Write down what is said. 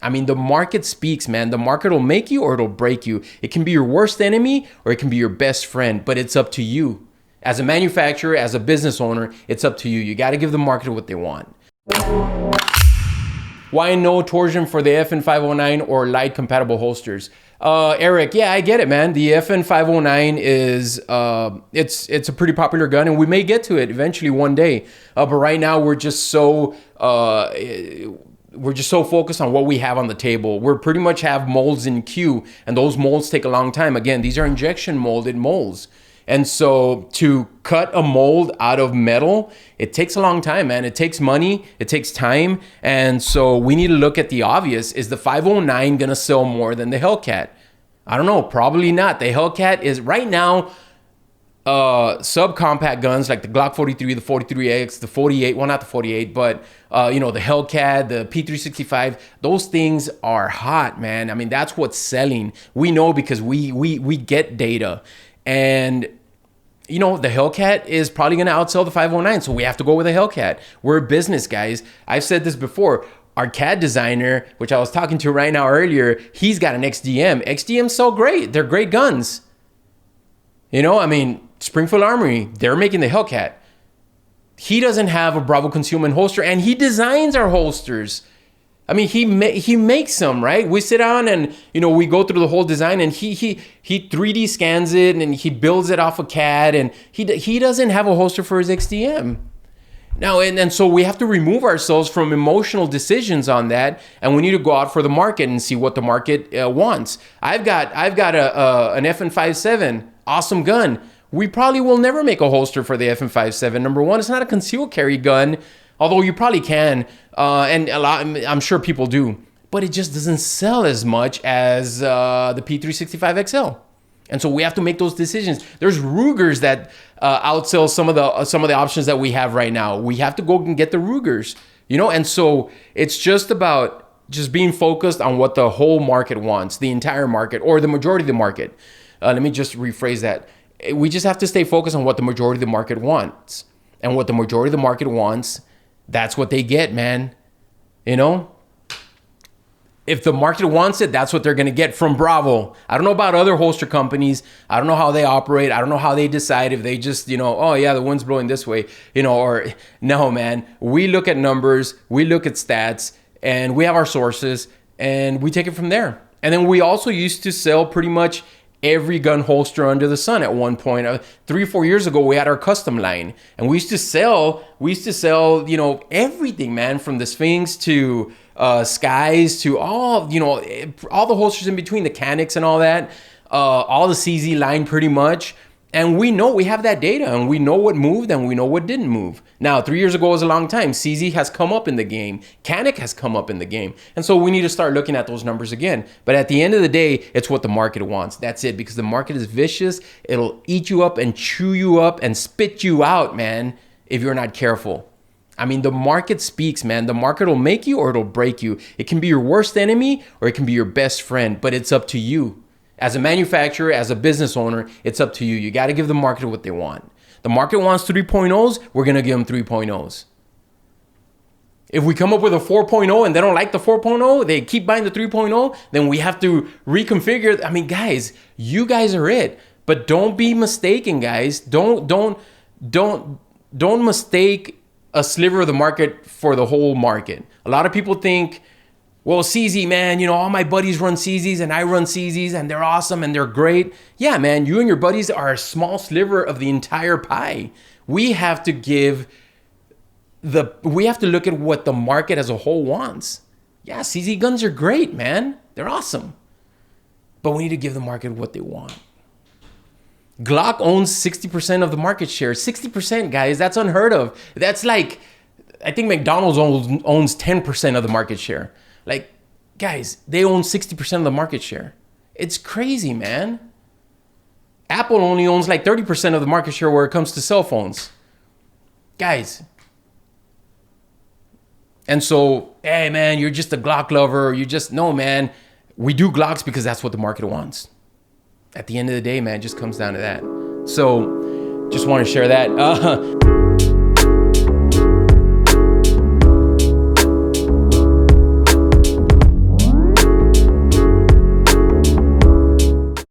I mean, the market speaks, man. The market will make you or it'll break you. It can be your worst enemy or it can be your best friend, but it's up to you. As a manufacturer, as a business owner, it's up to you. You got to give the market what they want. Why no torsion for the FN509 or light compatible holsters? Eric, yeah, I get it, man. The FN509 is, it's a pretty popular gun, and we may get to it eventually one day. But right now we're just so focused on what we have on the table. We're pretty much have molds in queue, and those molds take a long time. Again, these are injection molded molds. And so to cut a mold out of metal, it takes a long time, man. It takes money, it takes time. And so we need to look at the obvious. Is the 509 gonna sell more than the Hellcat? I don't know, probably not. The Hellcat is right now, subcompact guns like the Glock 43, the 43X, the 48, well, not the 48, but you know, the Hellcat, the P365, those things are hot, man. I mean, that's what's selling. We know because we get data. And, you know, the Hellcat is probably going to outsell the 509, so we have to go with the Hellcat. We're business guys. I've said this before. Our CAD designer, which I was talking to right now earlier, he's got an XDM. XDMs sell great. They're great guns. You know, I mean, Springfield Armory, they're making the Hellcat. He doesn't have a Bravo concealment holster, and he designs our holsters. I mean, he makes them, right? We sit down and, you know, we go through the whole design, and he 3D scans it and he builds it off of CAD, and he doesn't have a holster for his XDM. Now, and so we have to remove ourselves from emotional decisions on that, and we need to go out for the market and see what the market wants. I've got an FN57, awesome gun. We probably will never make a holster for the FN57. Number one, it's not a concealed carry gun. Although you probably can, and I'm sure people do, but it just doesn't sell as much as the P365XL. And so we have to make those decisions. There's Rugers that outsell some of the options that we have right now. We have to go and get the Rugers, you know. And so it's just about just being focused on what the whole market wants, the entire market or the majority of the market. Let me just rephrase that. We just have to stay focused on what the majority of the market wants, and what the majority of the market wants. That's what they get, man. You know, if the market wants it, that's what they're going to get from Bravo. I don't know about other holster companies. I don't know how they operate. I don't know how they decide if they just, you know, oh yeah, the wind's blowing this way, you know, or no, man. We look at numbers, we look at stats, and we have our sources, and we take it from there. And then we also used to sell pretty much every gun holster under the sun at one point. 3 or 4 years ago, we had our custom line, and we used to sell, you know, everything, man, from the Sphinx to Skies to all, you know, all the holsters in between, the Canics and all that, all the CZ line pretty much. And we know we have that data, and we know what moved and we know what didn't move. Now, 3 years ago was a long time. CZ has come up in the game. Canik has come up in the game. And so we need to start looking at those numbers again. But at the end of the day, it's what the market wants. That's it, because the market is vicious. It'll eat you up and chew you up and spit you out, man, if you're not careful. I mean, the market speaks, man. The market will make you or it'll break you. It can be your worst enemy or it can be your best friend, but it's up to you. As a manufacturer, as a business owner, it's up to you. You got to give the market what they want. The market wants 3.0s, we're going to give them 3.0s. If we come up with a 4.0 and they don't like the 4.0, they keep buying the 3.0, then we have to reconfigure. I mean, guys, you guys are it. But don't be mistaken, guys. Don't mistake a sliver of the market for the whole market. A lot of people think, well, CZ, man, you know, all my buddies run CZs and I run CZs and they're awesome and they're great. Yeah, man, you and your buddies are a small sliver of the entire pie. We have to look at what the market as a whole wants. Yeah, CZ guns are great, man. They're awesome. But we need to give the market what they want. Glock owns 60% of the market share. 60%, guys, that's unheard of. That's like, I think McDonald's owns 10% of the market share. Like, guys, they own 60% of the market share. It's crazy, man. Apple only owns like 30% of the market share where it comes to cell phones. Guys. And so, hey, man, you're just a Glock lover. No, man. We do Glocks because that's what the market wants. At the end of the day, man, it just comes down to that. So, just want to share that.